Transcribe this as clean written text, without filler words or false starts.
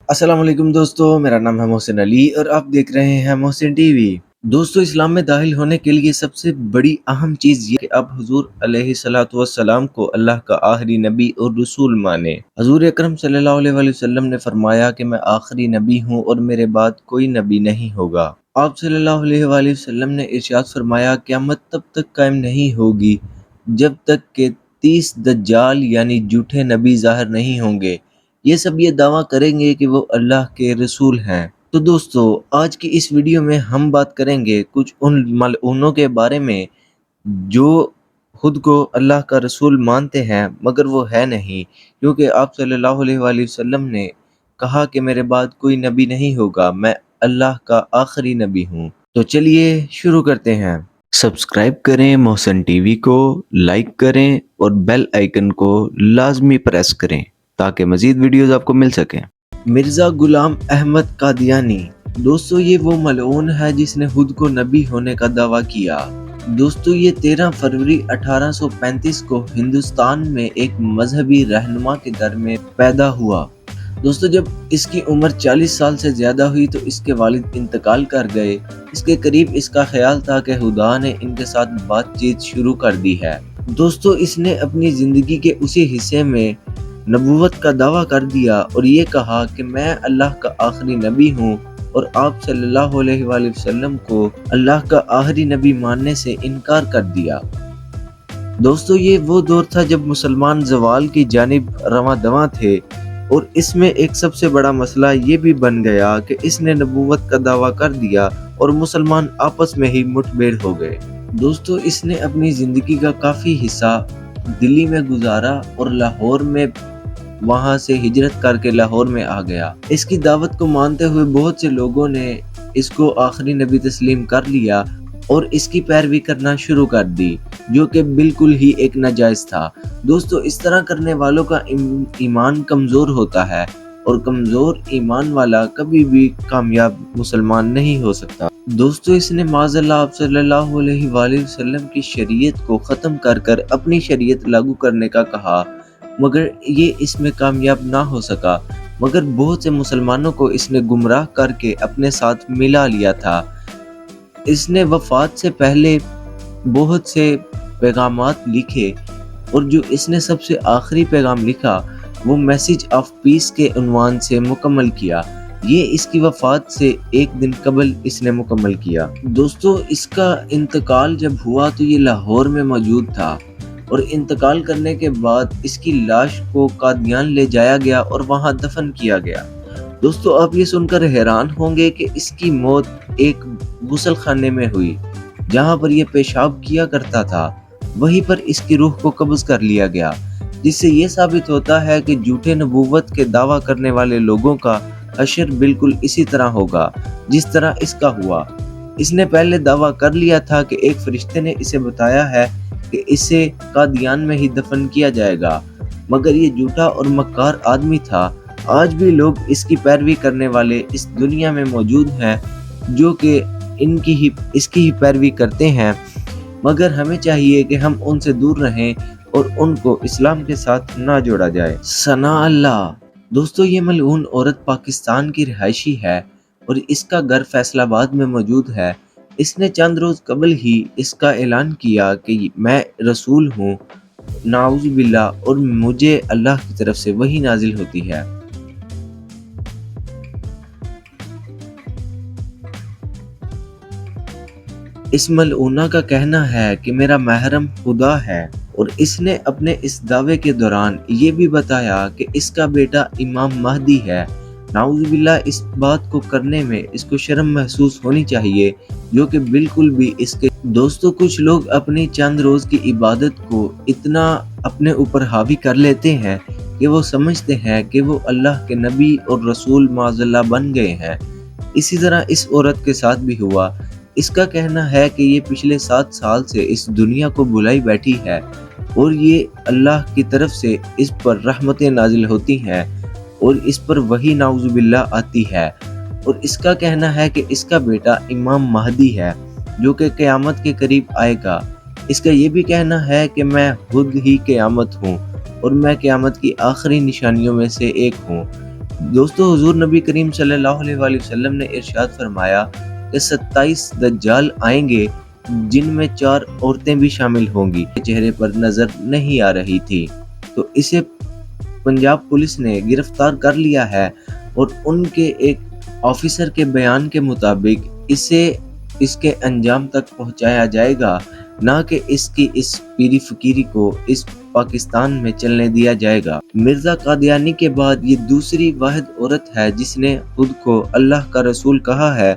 अस्सलाम वालेकुम दोस्तों, मेरा नाम है मोहसिन अली और आप देख रहे हैं मोहसिन टीवी। दोस्तों, इस्लाम में दाखिल होने के लिए सबसे बड़ी अहम चीज़ ये कि आप हुजूर अलैहिस्सलातु वस्सलाम को अल्लाह का आखिरी नबी और रसूल माने। हुजूर अकरम सल्लल्लाहु अलैहि वसल्लम ने फरमाया कि मैं आखिरी नबी हूँ और मेरे बाद कोई नबी नहीं होगा। आप सल्लल्लाहु अलैहि वसल्लम ने इरशाद फरमाया, क़यामत तब तक कायम नहीं होगी जब तक के 30 दज्जाल यानी झूठे नबी ज़ाहिर नहीं होंगे। ये सब ये दावा करेंगे कि वो अल्लाह के रसूल हैं। तो दोस्तों, आज की इस वीडियो में हम बात करेंगे कुछ उन मलऊनों के बारे में जो खुद को अल्लाह का रसूल मानते हैं मगर वो है नहीं, क्योंकि आप सल्लल्लाहु अलैहि वसल्लम ने कहा कि मेरे बाद कोई नबी नहीं होगा, मैं अल्लाह का आखिरी नबी हूँ। तो चलिए शुरू करते हैं। सब्सक्राइब करें मोहसिन टीवी को, लाइक करें और बेल आइकन को लाजमी प्रेस करें ताकि मज़ीद वीडियोस आपको मिल सकें। मिर्ज़ा गुलाम अहमद कादियानी। दोस्तों, ये वो मलऊन है जिसने खुद को नबी होने का दावा किया। दोस्तों, ये 13 फरवरी 1835 को हिंदुस्तान में एक मजहबी रहनुमा के घर में पैदा हुआ। दोस्तों, जब इसकी उम्र 40 साल से ज़्यादा हुई तो इसके वालिद इंतकाल कर गए। इसके करीब इसका ख्याल था कि खुदा ने इनके साथ बातचीत शुरू कर दी है। दोस्तों, इसने अपनी ज़िंदगी के उसी हिस्से में नबूवत का दावा कर दिया और ये कहा कि मैं अल्लाह का आखिरी नबी हूँ और आप सल्लल्लाहु अलैहि वसल्लम को अल्लाह का आखिरी नबी मानने से इनकार कर दिया। दोस्तों, ये वो दौर था जब मुसलमान ज़वाल की जानिब रवां दवां थे और इसमें एक सबसे बड़ा मसला ये भी बन गया कि इसने नबूवत का दावा कर दिया और मुसलमान आपस में ही मुठभेड़ हो गए। दोस्तों, इसने अपनी ज़िंदगी का काफ़ी हिस्सा दिल्ली में गुजारा और लाहौर में वहां से हिजरत करके लाहौर में आ गया। इसकी दावत को मानते हुए बहुत से लोगों ने इसको आखिरी नबी तस्लीम कर लिया और इसकी पैरवी करना शुरू कर दी, जो कि बिल्कुल ही एक नाजायज था। दोस्तों, इस तरह करने वालों का ईमान कमज़ोर होता है और कमज़ोर ईमान वाला कभी भी कामयाब मुसलमान नहीं हो सकता। दोस्तों, इसने माज़अल्लाह आप सल्लल्लाहु अलैहि वसल्लम की शरीयत को ख़त्म कर कर अपनी शरीयत लागू करने का कहा, मगर ये इसमें कामयाब ना हो सका। मगर बहुत से मुसलमानों को इसने गुमराह करके अपने साथ मिला लिया था। इसने वफ़ात से पहले बहुत से पैगामात लिखे और जो इसने सबसे आखिरी पैगाम लिखा वो मैसेज ऑफ पीस के उन्वान से मुकम्मल किया। ये इसकी वफ़ात से एक दिन कबल इसने मुकम्मल किया। दोस्तों, इसका इंतकाल जब हुआ तो ये लाहौर में मौजूद था और इंतकाल करने के बाद इसकी लाश को कादियान ले जाया गया और वहां दफन किया गया। दोस्तों, आप ये सुनकर हैरान होंगे कि इसकी मौत एक गुसल खाने में हुई, जहां पर ये पेशाब किया करता था। वहीं पर इसकी रूह को कब्ज़ कर लिया गया, जिससे ये साबित होता है कि झूठे नबूवत के दावा करने वाले लोगों का हशर बिल्कुल इसी तरह होगा जिस तरह इसका हुआ। इसने पहले दावा कर लिया था कि एक फरिश्ते ने इसे बताया है कि इसे कादियान में ही दफन किया जाएगा, मगर ये झूठा और मक्कार आदमी था। आज भी लोग इसकी पैरवी करने वाले इस दुनिया में मौजूद हैं जो कि इसकी ही पैरवी करते हैं, मगर हमें चाहिए कि हम उनसे दूर रहें और उनको इस्लाम के साथ ना जोड़ा जाए। सना अल्लाह। दोस्तों, ये मलऊन औरत पाकिस्तान की रिहायशी है और इसका घर फैसलाबाद में मौजूद है। इसने चंद रोज़ कबल ही इसका ऐलान किया कि मैं रसूल हूँ, नाउज़ु बिल्लाह, और मुझे अल्लाह की तरफ से वही नाजिल होती है। इस मलऊना का कहना है कि मेरा महरम खुदा है और इसने अपने इस दावे के दौरान ये भी बताया कि इसका बेटा इमाम महदी है। नाउज़ुबिल्लाह, इस बात को करने में इसको शर्म महसूस होनी चाहिए, जो कि बिल्कुल भी इसके। दोस्तों, कुछ लोग अपनी चंद रोज़ की इबादत को इतना अपने ऊपर हावी कर लेते हैं कि वो समझते हैं कि वो अल्लाह के नबी और रसूल माज़अल्लाह बन गए हैं। इसी तरह इस औरत के साथ भी हुआ। इसका कहना है कि ये पिछले 7 साल से इस दुनिया को बुलाई बैठी है और ये अल्लाह की तरफ से इस पर रहमतें नाजिल होती हैं और इस पर वही नाउज़ुबिल्लाह आती है। और इसका कहना है कि इसका बेटा इमाम महदी है जो कि क़यामत के करीब आएगा। इसका ये भी कहना है कि मैं खुद ही क़यामत हूँ और मैं क़यामत की आखिरी निशानियों में से एक हूँ। دوستو حضور نبی کریم صلی اللہ علیہ وآلہ وسلم نے ارشاد فرمایا کہ 27 دجال آئیں گے جن میں 4 عورتیں بھی شامل ہوں گی، چہرے پر نظر نہیں آ رہی تھی، تو اسے پنجاب پولیس نے گرفتار کر لیا ہے اور ان کے ایک آفیسر کے بیان کے مطابق اسے اس کے انجام تک پہنچایا جائے گا، نہ کہ اس کی اس پیری فقیری کو اس پاکستان میں چلنے دیا جائے گا۔ مرزا قادیانی کے بعد یہ دوسری واحد عورت ہے جس نے خود کو اللہ کا رسول کہا ہے